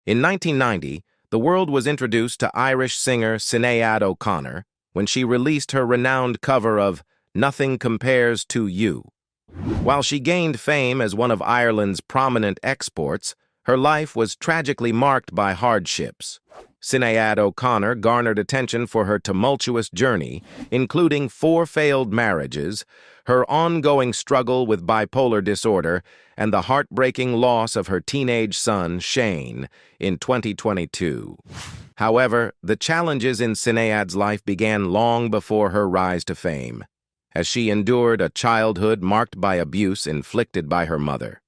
In 1990, the world was introduced to Irish singer Sinead O'Connor when she released her renowned cover of Nothing Compares to You. While she gained fame as one of Ireland's prominent exports, her life was tragically marked by hardships. Sinead O'Connor garnered attention for her tumultuous journey, including 4 failed marriages, her ongoing struggle with bipolar disorder, and the heartbreaking loss of her teenage son, Shane, in 2022. However, the challenges in Sinead's life began long before her rise to fame, as she endured a childhood marked by abuse inflicted by her mother.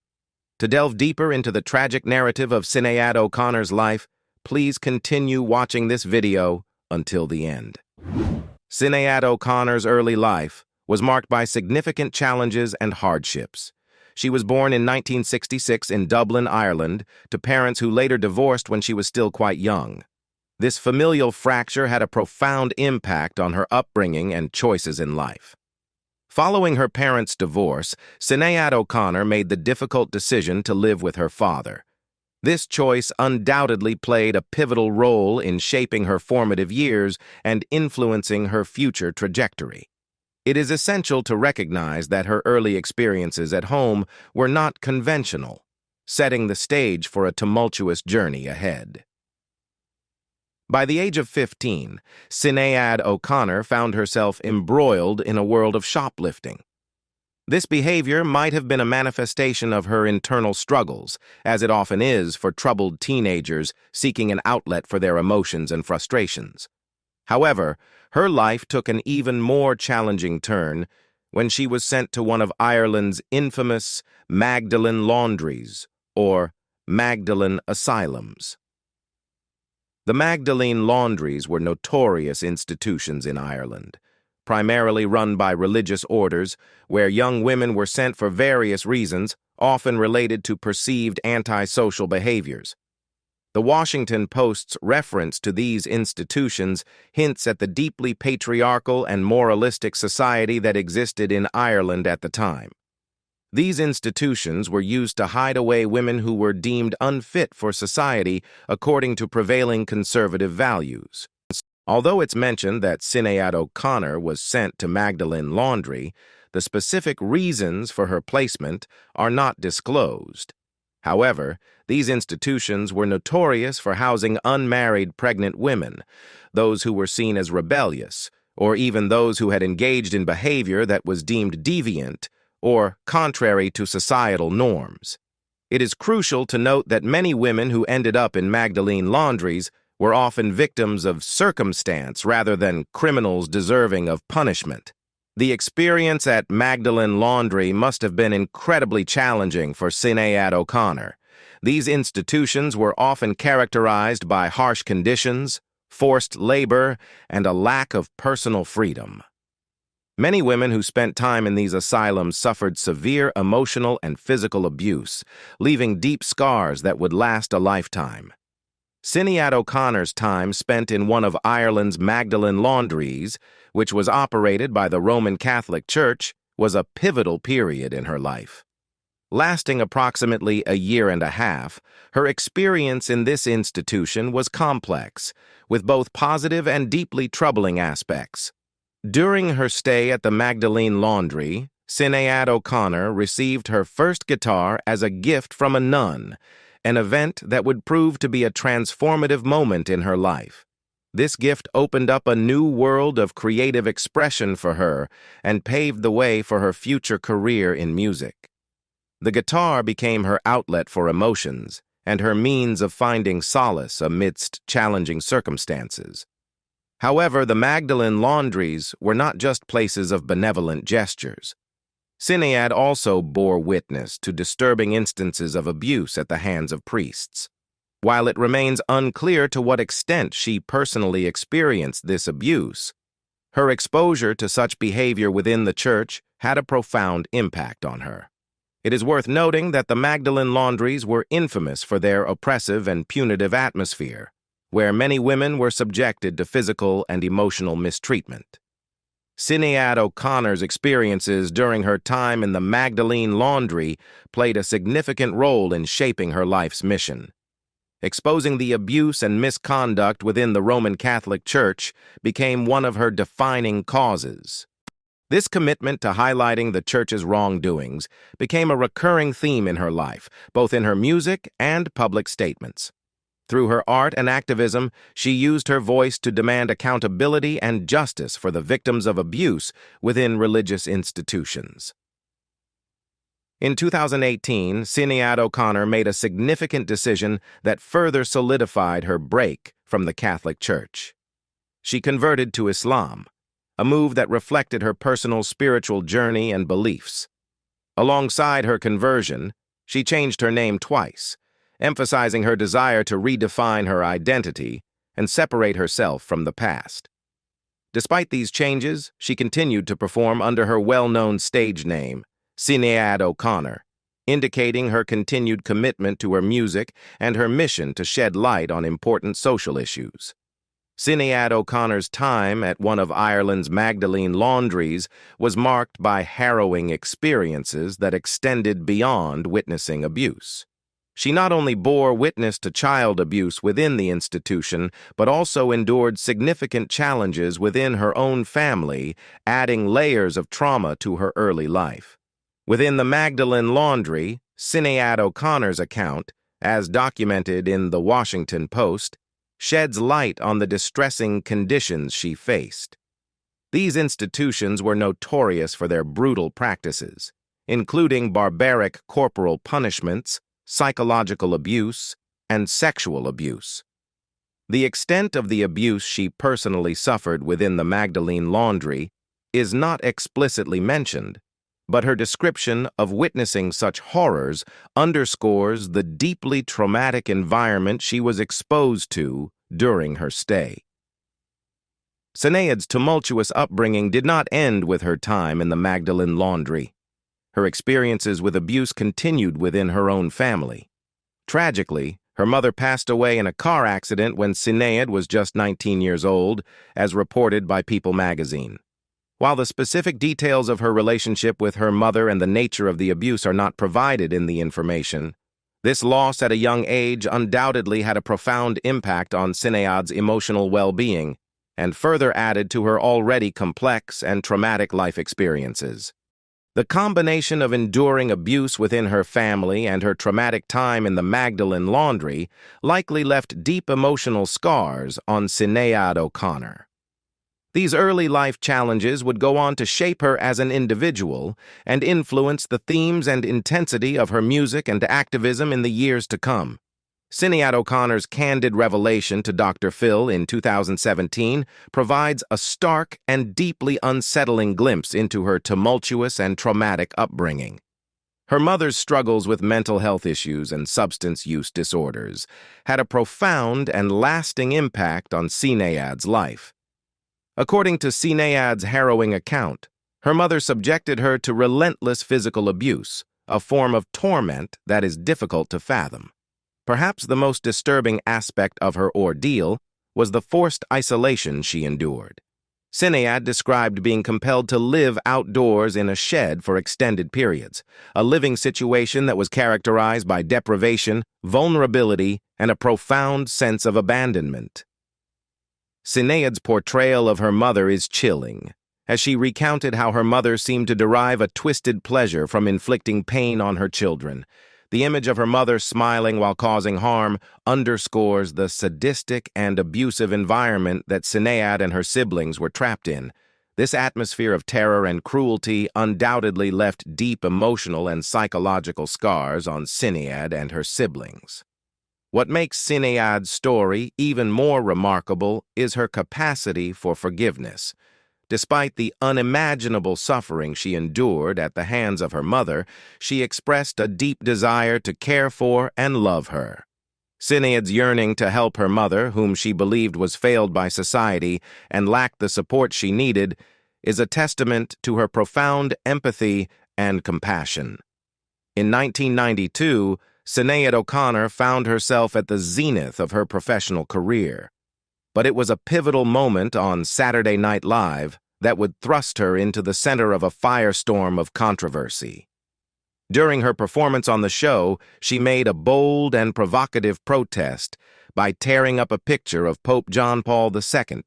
To delve deeper into the tragic narrative of Sinead O'Connor's life, please continue watching this video until the end. Sinead O'Connor's early life was marked by significant challenges and hardships. She was born in 1966 in Dublin, Ireland, to parents who later divorced when she was still quite young. This familial fracture had a profound impact on her upbringing and choices in life. Following her parents' divorce, Sinead O'Connor made the difficult decision to live with her father. This choice undoubtedly played a pivotal role in shaping her formative years and influencing her future trajectory. It is essential to recognize that her early experiences at home were not conventional, setting the stage for a tumultuous journey ahead. By the age of 15, Sinead O'Connor found herself embroiled in a world of shoplifting. This behavior might have been a manifestation of her internal struggles, as it often is for troubled teenagers seeking an outlet for their emotions and frustrations. However, her life took an even more challenging turn when she was sent to one of Ireland's infamous Magdalene Laundries, or Magdalene asylums. The Magdalene Laundries were notorious institutions in Ireland, primarily run by religious orders, where young women were sent for various reasons, often related to perceived antisocial behaviors. The Washington Post's reference to these institutions hints at the deeply patriarchal and moralistic society that existed in Ireland at the time. These institutions were used to hide away women who were deemed unfit for society according to prevailing conservative values. Although it's mentioned that Sinead O'Connor was sent to Magdalene Laundry, the specific reasons for her placement are not disclosed. However, these institutions were notorious for housing unmarried pregnant women, those who were seen as rebellious, or even those who had engaged in behavior that was deemed deviant or contrary to societal norms. It is crucial to note that many women who ended up in Magdalene Laundries were often victims of circumstance rather than criminals deserving of punishment. The experience at Magdalene Laundry must have been incredibly challenging for Sinead O'Connor. These institutions were often characterized by harsh conditions, forced labor, and a lack of personal freedom. Many women who spent time in these asylums suffered severe emotional and physical abuse, leaving deep scars that would last a lifetime. Sinead O'Connor's time spent in one of Ireland's Magdalene Laundries, which was operated by the Roman Catholic Church, was a pivotal period in her life. Lasting approximately a year and a half, her experience in this institution was complex, with both positive and deeply troubling aspects. During her stay at the Magdalene Laundry, Sinead O'Connor received her first guitar as a gift from a nun, an event that would prove to be a transformative moment in her life. This gift opened up a new world of creative expression for her and paved the way for her future career in music. The guitar became her outlet for emotions and her means of finding solace amidst challenging circumstances. However, the Magdalene Laundries were not just places of benevolent gestures. Sinead also bore witness to disturbing instances of abuse at the hands of priests. While it remains unclear to what extent she personally experienced this abuse, her exposure to such behavior within the church had a profound impact on her. It is worth noting that the Magdalene Laundries were infamous for their oppressive and punitive atmosphere, where many women were subjected to physical and emotional mistreatment. Sinead O'Connor's experiences during her time in the Magdalene Laundry played a significant role in shaping her life's mission. Exposing the abuse and misconduct within the Roman Catholic Church became one of her defining causes. This commitment to highlighting the Church's wrongdoings became a recurring theme in her life, both in her music and public statements. Through her art and activism, she used her voice to demand accountability and justice for the victims of abuse within religious institutions. In 2018, Sinead O'Connor made a significant decision that further solidified her break from the Catholic Church. She converted to Islam, a move that reflected her personal spiritual journey and beliefs. Alongside her conversion, she changed her name twice, emphasizing her desire to redefine her identity and separate herself from the past. Despite these changes, she continued to perform under her well-known stage name, Sinead O'Connor, indicating her continued commitment to her music and her mission to shed light on important social issues. Sinead O'Connor's time at one of Ireland's Magdalene Laundries was marked by harrowing experiences that extended beyond witnessing abuse. She not only bore witness to child abuse within the institution, but also endured significant challenges within her own family, adding layers of trauma to her early life. Within the Magdalene Laundry, Sinead O'Connor's account, as documented in the Washington Post, sheds light on the distressing conditions she faced. These institutions were notorious for their brutal practices, including barbaric corporal punishments, psychological abuse, and sexual abuse. The extent of the abuse she personally suffered within the Magdalene Laundry is not explicitly mentioned, but her description of witnessing such horrors underscores the deeply traumatic environment she was exposed to during her stay. Sinead's tumultuous upbringing did not end with her time in the Magdalene Laundry. Her experiences with abuse continued within her own family. Tragically, her mother passed away in a car accident when Sinead was just 19 years old, as reported by People magazine. While the specific details of her relationship with her mother and the nature of the abuse are not provided in the information, this loss at a young age undoubtedly had a profound impact on Sinead's emotional well-being and further added to her already complex and traumatic life experiences. The combination of enduring abuse within her family and her traumatic time in the Magdalene Laundry likely left deep emotional scars on Sinead O'Connor. These early life challenges would go on to shape her as an individual and influence the themes and intensity of her music and activism in the years to come. Sinead O'Connor's candid revelation to Dr. Phil in 2017 provides a stark and deeply unsettling glimpse into her tumultuous and traumatic upbringing. Her mother's struggles with mental health issues and substance use disorders had a profound and lasting impact on Sinead's life. According to Sinead's harrowing account, her mother subjected her to relentless physical abuse, a form of torment that is difficult to fathom. Perhaps the most disturbing aspect of her ordeal was the forced isolation she endured. Sinead described being compelled to live outdoors in a shed for extended periods, a living situation that was characterized by deprivation, vulnerability, and a profound sense of abandonment. Sinead's portrayal of her mother is chilling, as she recounted how her mother seemed to derive a twisted pleasure from inflicting pain on her children. The image of her mother smiling while causing harm underscores the sadistic and abusive environment that Sinead and her siblings were trapped in. This atmosphere of terror and cruelty undoubtedly left deep emotional and psychological scars on Sinead and her siblings. What makes Sinead's story even more remarkable is her capacity for forgiveness. Despite the unimaginable suffering she endured at the hands of her mother, she expressed a deep desire to care for and love her. Sinead's yearning to help her mother, whom she believed was failed by society and lacked the support she needed, is a testament to her profound empathy and compassion. In 1992, Sinead O'Connor found herself at the zenith of her professional career. But it was a pivotal moment on Saturday Night Live that would thrust her into the center of a firestorm of controversy. During her performance on the show, she made a bold and provocative protest by tearing up a picture of Pope John Paul II.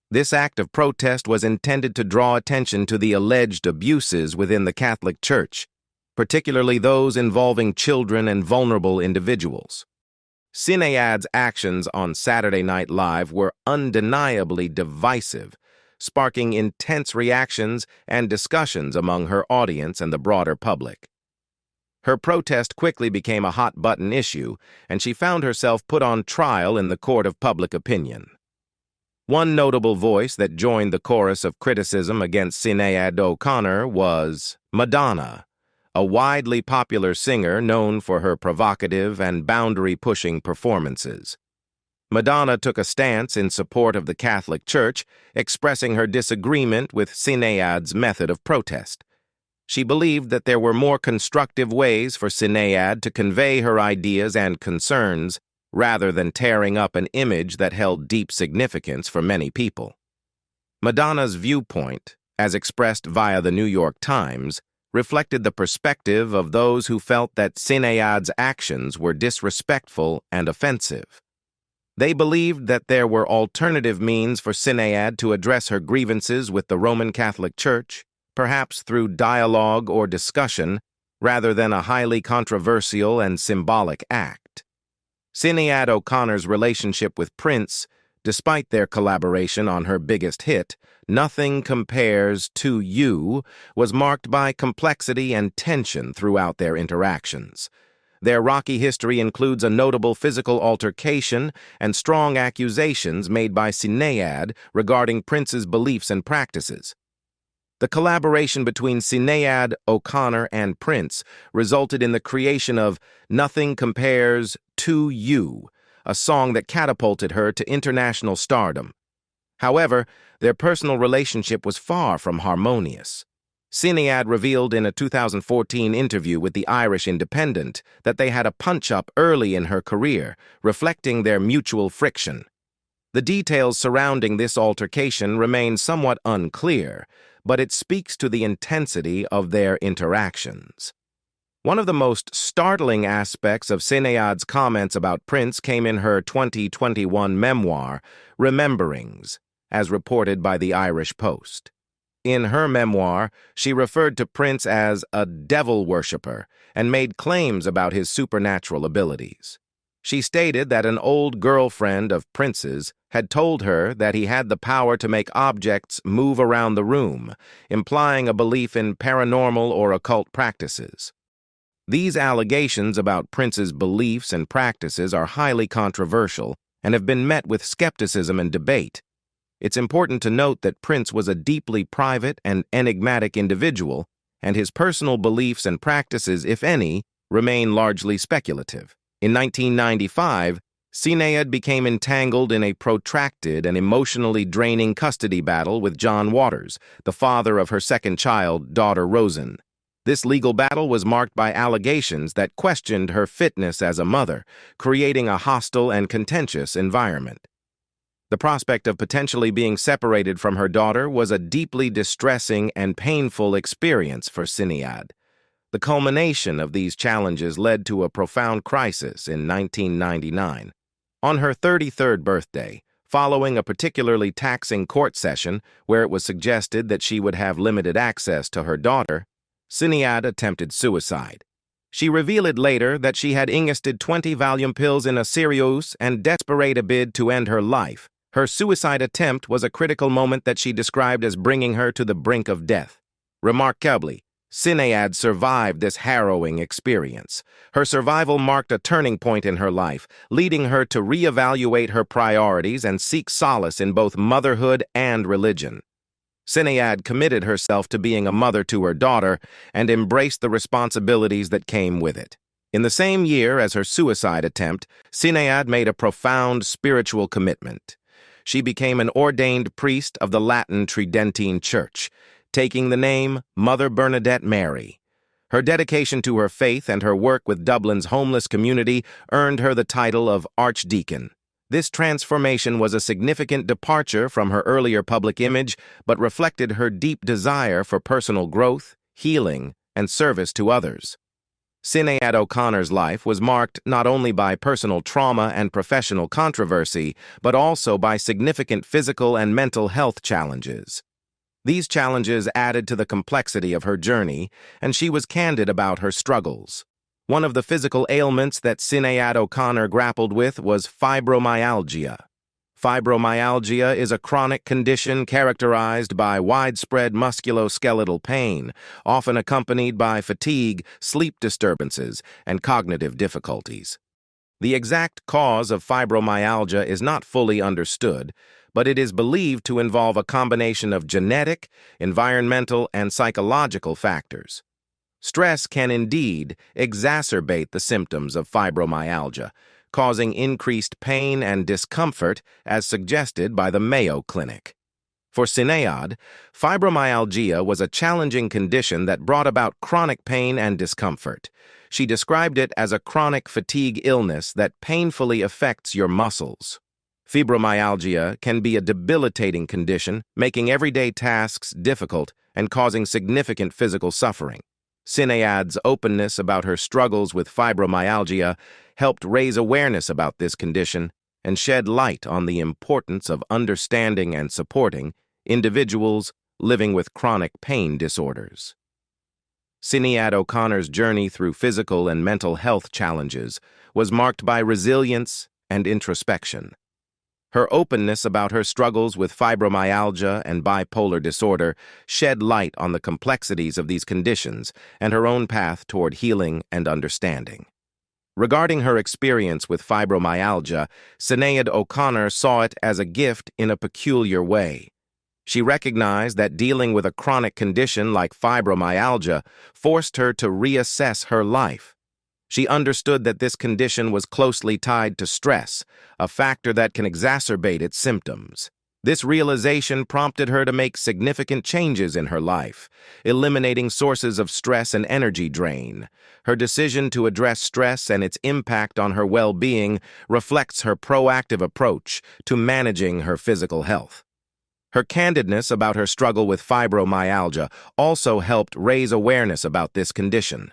This act of protest was intended to draw attention to the alleged abuses within the Catholic Church, particularly those involving children and vulnerable individuals. Sinead's actions on Saturday Night Live were undeniably divisive, sparking intense reactions and discussions among her audience and the broader public. Her protest quickly became a hot-button issue, and she found herself put on trial in the court of public opinion. One notable voice that joined the chorus of criticism against Sinead O'Connor was Madonna, a widely popular singer known for her provocative and boundary-pushing performances. Madonna took a stance in support of the Catholic Church, expressing her disagreement with Sinead's method of protest. She believed that there were more constructive ways for Sinead to convey her ideas and concerns, rather than tearing up an image that held deep significance for many people. Madonna's viewpoint, as expressed via the New York Times, reflected the perspective of those who felt that Sinead's actions were disrespectful and offensive. They believed that there were alternative means for Sinead to address her grievances with the Roman Catholic Church, perhaps through dialogue or discussion, rather than a highly controversial and symbolic act. Sinead O'Connor's relationship with Prince, despite their collaboration on her biggest hit, Nothing Compares to You, was marked by complexity and tension throughout their interactions. Their rocky history includes a notable physical altercation and strong accusations made by Sinead regarding Prince's beliefs and practices. The collaboration between Sinead O'Connor and Prince resulted in the creation of Nothing Compares to You, a song that catapulted her to international stardom. However, their personal relationship was far from harmonious. Sinead revealed in a 2014 interview with the Irish Independent that they had a punch-up early in her career, reflecting their mutual friction. The details surrounding this altercation remain somewhat unclear, but it speaks to the intensity of their interactions. One of the most startling aspects of Sinead's comments about Prince came in her 2021 memoir, Rememberings, as reported by the Irish Post. In her memoir, she referred to Prince as a devil worshipper and made claims about his supernatural abilities. She stated that an old girlfriend of Prince's had told her that he had the power to make objects move around the room, implying a belief in paranormal or occult practices. These allegations about Prince's beliefs and practices are highly controversial and have been met with skepticism and debate. It's important to note that Prince was a deeply private and enigmatic individual, and his personal beliefs and practices, if any, remain largely speculative. In 1995, Sinead became entangled in a protracted and emotionally draining custody battle with John Waters, the father of her second child, daughter Rosen. This legal battle was marked by allegations that questioned her fitness as a mother, creating a hostile and contentious environment. The prospect of potentially being separated from her daughter was a deeply distressing and painful experience for Sinead. The culmination of these challenges led to a profound crisis in 1999. On her 33rd birthday, following a particularly taxing court session where it was suggested that she would have limited access to her daughter, Sinead attempted suicide. She revealed later that she had ingested 20 Valium pills in a serious and desperate bid to end her life. Her suicide attempt was a critical moment that she described as bringing her to the brink of death. Remarkably, Sinead survived this harrowing experience. Her survival marked a turning point in her life, leading her to reevaluate her priorities and seek solace in both motherhood and religion. Sinead committed herself to being a mother to her daughter and embraced the responsibilities that came with it. In the same year as her suicide attempt, Sinead made a profound spiritual commitment. She became an ordained priest of the Latin Tridentine Church, taking the name Mother Bernadette Mary. Her dedication to her faith and her work with Dublin's homeless community earned her the title of Archdeacon. This transformation was a significant departure from her earlier public image, but reflected her deep desire for personal growth, healing, and service to others. Sinead O'Connor's life was marked not only by personal trauma and professional controversy, but also by significant physical and mental health challenges. These challenges added to the complexity of her journey, and she was candid about her struggles. One of the physical ailments that Sinead O'Connor grappled with was fibromyalgia. Fibromyalgia is a chronic condition characterized by widespread musculoskeletal pain, often accompanied by fatigue, sleep disturbances, and cognitive difficulties. The exact cause of fibromyalgia is not fully understood, but it is believed to involve a combination of genetic, environmental, and psychological factors. Stress can indeed exacerbate the symptoms of fibromyalgia, causing increased pain and discomfort as suggested by the Mayo Clinic. For Sinead, fibromyalgia was a challenging condition that brought about chronic pain and discomfort. She described it as a chronic fatigue illness that painfully affects your muscles. Fibromyalgia can be a debilitating condition, making everyday tasks difficult and causing significant physical suffering. Sinead's openness about her struggles with fibromyalgia helped raise awareness about this condition and shed light on the importance of understanding and supporting individuals living with chronic pain disorders. Sinead O'Connor's journey through physical and mental health challenges was marked by resilience and introspection. Her openness about her struggles with fibromyalgia and bipolar disorder shed light on the complexities of these conditions and her own path toward healing and understanding. Regarding her experience with fibromyalgia, Sinead O'Connor saw it as a gift in a peculiar way. She recognized that dealing with a chronic condition like fibromyalgia forced her to reassess her life. She understood that this condition was closely tied to stress, a factor that can exacerbate its symptoms. This realization prompted her to make significant changes in her life, eliminating sources of stress and energy drain. Her decision to address stress and its impact on her well-being reflects her proactive approach to managing her physical health. Her candidness about her struggle with fibromyalgia also helped raise awareness about this condition.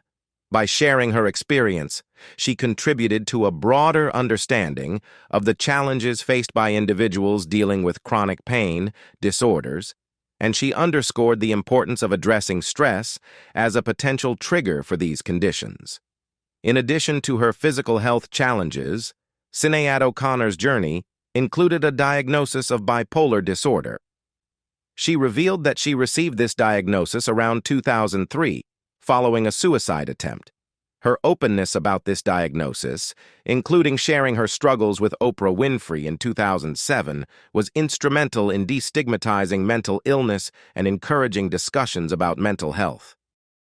By sharing her experience, she contributed to a broader understanding of the challenges faced by individuals dealing with chronic pain disorders, and she underscored the importance of addressing stress as a potential trigger for these conditions. In addition to her physical health challenges, Sinead O'Connor's journey included a diagnosis of bipolar disorder. She revealed that she received this diagnosis around 2003, following a suicide attempt. Her openness about this diagnosis, including sharing her struggles with Oprah Winfrey in 2007, was instrumental in destigmatizing mental illness and encouraging discussions about mental health.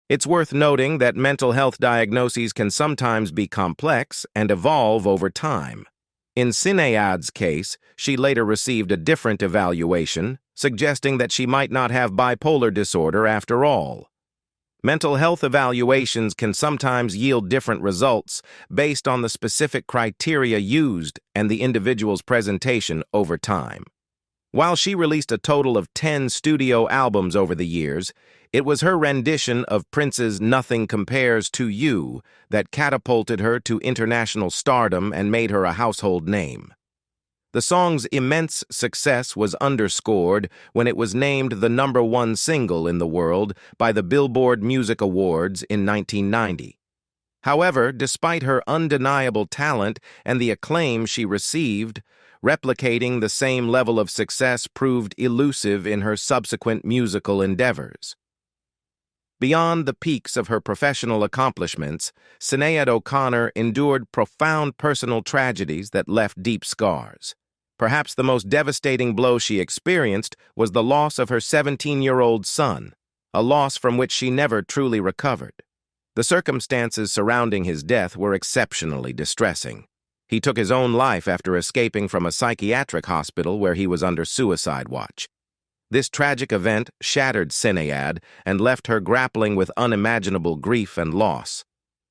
It's worth noting that mental health diagnoses can sometimes be complex and evolve over time. In Sinead's case, she later received a different evaluation, suggesting that she might not have bipolar disorder after all. Mental health evaluations can sometimes yield different results based on the specific criteria used and the individual's presentation over time. While she released a total of 10 studio albums over the years, it was her rendition of Prince's "Nothing Compares to You" that catapulted her to international stardom and made her a household name. The song's immense success was underscored when it was named the #1 single in the world by the Billboard Music Awards in 1990. However, despite her undeniable talent and the acclaim she received, replicating the same level of success proved elusive in her subsequent musical endeavors. Beyond the peaks of her professional accomplishments, Sinead O'Connor endured profound personal tragedies that left deep scars. Perhaps the most devastating blow she experienced was the loss of her 17-year-old son, a loss from which she never truly recovered. The circumstances surrounding his death were exceptionally distressing. He took his own life after escaping from a psychiatric hospital where he was under suicide watch. This tragic event shattered Sinead and left her grappling with unimaginable grief and loss.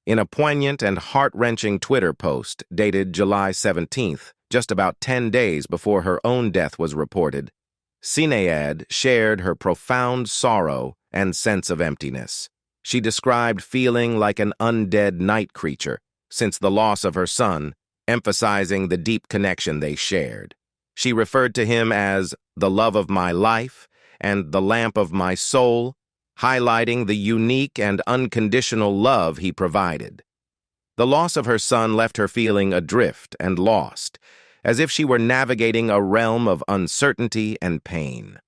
In a poignant and heart-wrenching Twitter post dated July 17th, just about 10 days before her own death was reported, Sinead shared her profound sorrow and sense of emptiness. She described feeling like an undead night creature since the loss of her son, emphasizing the deep connection they shared. She referred to him as the love of my life and the lamp of my soul, highlighting the unique and unconditional love he provided. The loss of her son left her feeling adrift and lost, as if she were navigating a realm of uncertainty and pain.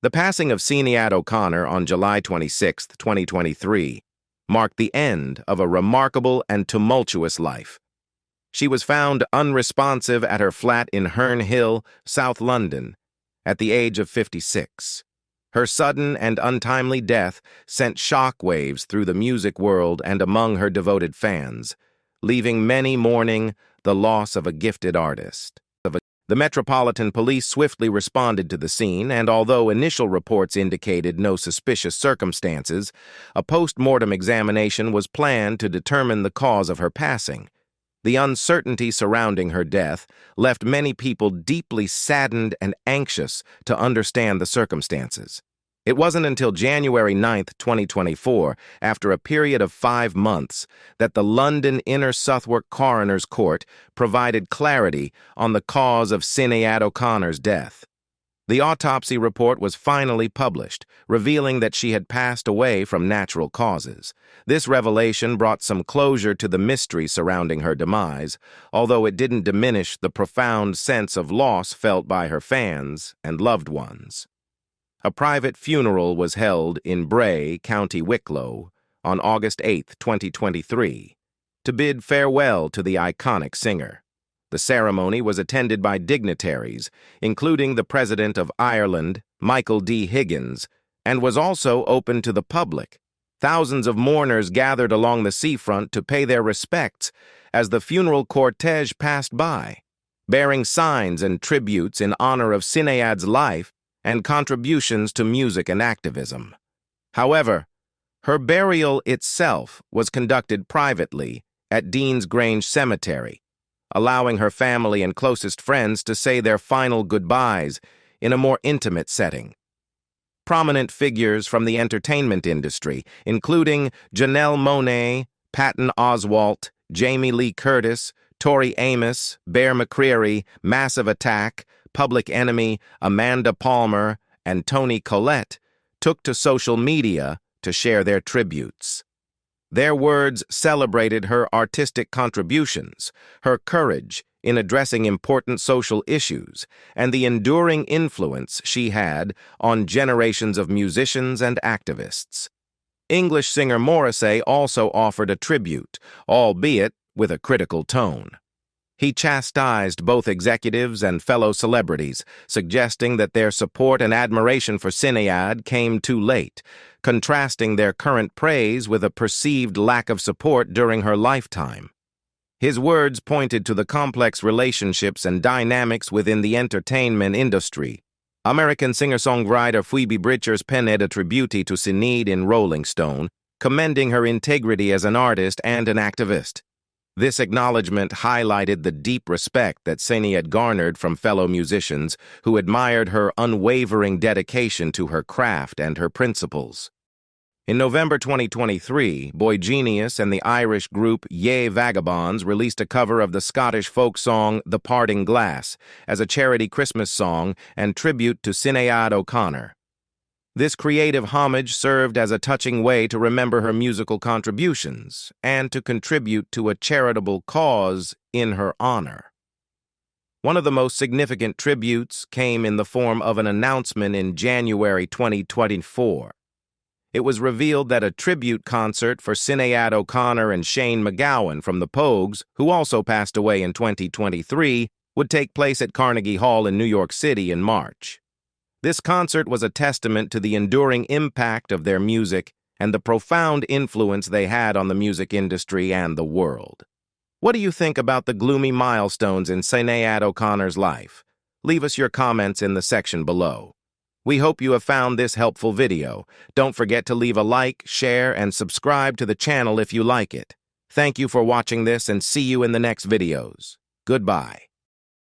The passing of Sinead O'Connor on July 26, 2023, marked the end of a remarkable and tumultuous life. She was found unresponsive at her flat in Herne Hill, South London, at the age of 56. Her sudden and untimely death sent shockwaves through the music world and among her devoted fans, leaving many mourning the loss of a gifted artist. The Metropolitan Police swiftly responded to the scene, and although initial reports indicated no suspicious circumstances, a post-mortem examination was planned to determine the cause of her passing. The uncertainty surrounding her death left many people deeply saddened and anxious to understand the circumstances. It wasn't until January 9, 2024, after a period of 5 months, that the London Inner Southwark Coroner's Court provided clarity on the cause of Sinead O'Connor's death. The autopsy report was finally published, revealing that she had passed away from natural causes. This revelation brought some closure to the mystery surrounding her demise, although it didn't diminish the profound sense of loss felt by her fans and loved ones. A private funeral was held in Bray, County Wicklow, on August 8, 2023, to bid farewell to the iconic singer. The ceremony was attended by dignitaries, including the President of Ireland, Michael D. Higgins, and was also open to the public. Thousands of mourners gathered along the seafront to pay their respects as the funeral cortege passed by, bearing signs and tributes in honor of Sinead's life and contributions to music and activism. However, her burial itself was conducted privately at Dean's Grange Cemetery, allowing her family and closest friends to say their final goodbyes in a more intimate setting. Prominent figures from the entertainment industry, including Janelle Monáe, Patton Oswalt, Jamie Lee Curtis, Tori Amos, Bear McCreary, Massive Attack, Public Enemy, Amanda Palmer, and Toni Collette, took to social media to share their tributes. Their words celebrated her artistic contributions, her courage in addressing important social issues, and the enduring influence she had on generations of musicians and activists. English singer Morrissey also offered a tribute, albeit with a critical tone. He chastised both executives and fellow celebrities, suggesting that their support and admiration for Sinead came too late, contrasting their current praise with a perceived lack of support during her lifetime. His words pointed to the complex relationships and dynamics within the entertainment industry. American singer-songwriter Phoebe Bridgers penned a tribute to Sinead in Rolling Stone, commending her integrity as an artist and an activist. This acknowledgement highlighted the deep respect that Sinead garnered from fellow musicians who admired her unwavering dedication to her craft and her principles. In November 2023, Boygenius and the Irish group Ye Vagabonds released a cover of the Scottish folk song The Parting Glass as a charity Christmas song and tribute to Sinead O'Connor. This creative homage served as a touching way to remember her musical contributions and to contribute to a charitable cause in her honor. One of the most significant tributes came in the form of an announcement in January 2024. It was revealed that a tribute concert for Sinead O'Connor and Shane MacGowan from the Pogues, who also passed away in 2023, would take place at Carnegie Hall in New York City in March. This concert was a testament to the enduring impact of their music and the profound influence they had on the music industry and the world. What do you think about the gloomy milestones in Sinead O'Connor's life? Leave us your comments in the section below. We hope you have found this helpful video. Don't forget to leave a like, share, and subscribe to the channel if you like it. Thank you for watching this and see you in the next videos. Goodbye.